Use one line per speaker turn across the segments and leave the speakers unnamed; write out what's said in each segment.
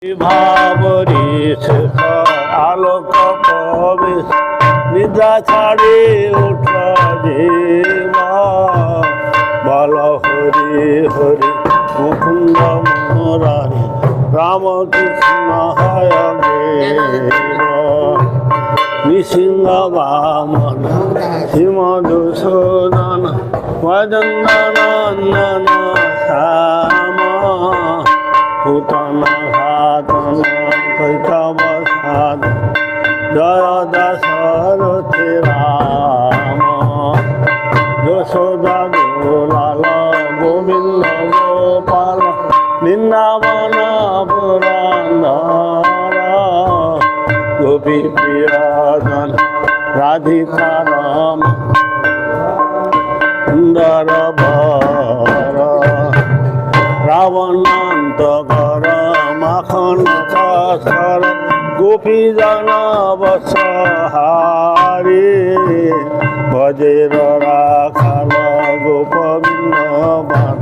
ভাবরি আলোক প্রবেশ নিদ্রা ছাড়ে ওঠা জীবা বল হরি হরি মুকুন্দ মুরারি রামকৃষ্ণ হয় নৃসিংহ বামন শ্রীমধুসূদন মদন্দনন্দন শ্যাম পুতন ঘাতন কৈতব সাধ জয় দশরথি রাম যশোদা দুলাল গোবিন্দ গোপাল বৃন্দাবন পুরন্দর গোপী প্রিয়জন রাধিকা রাম সুন্দর বর রাবণান্ত কর মাখন কর গোপী জনবসহারি বজের রাখাল গোপবৃন্দাবন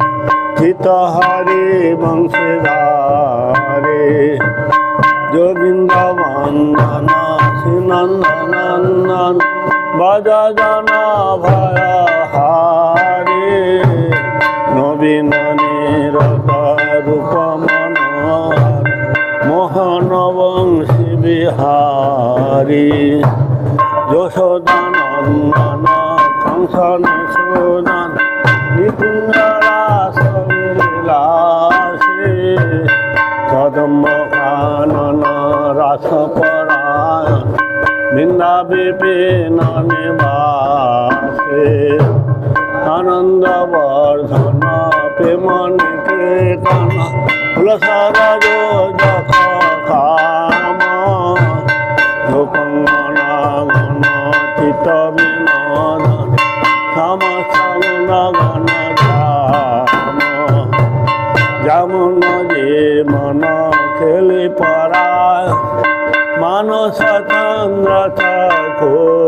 চিতহারি বংশীধারে গোবিন্দ বন্দন শ্রীনন্দনন্দন বজ জন ভয় হারে নবীন নিরত রূপ মনোহর মোহন বংশী বিহারী যশোদানন্দন কংসন সুদন নিকুঞ্জ রাসবিলাসে কদম্ব কানন রাসপরায়ণ বৃন্দা বিপিন নিবাসে আনন্দ বর্ধন প্রেম নিকেতন ফুলসরজ যখ কাম লোকঙ্গন গণ চিত বিনোদন সমসগুণ গণ ধাম যেমন যে মন খেলি পরায় মানস চন্দ্র ঠাকুর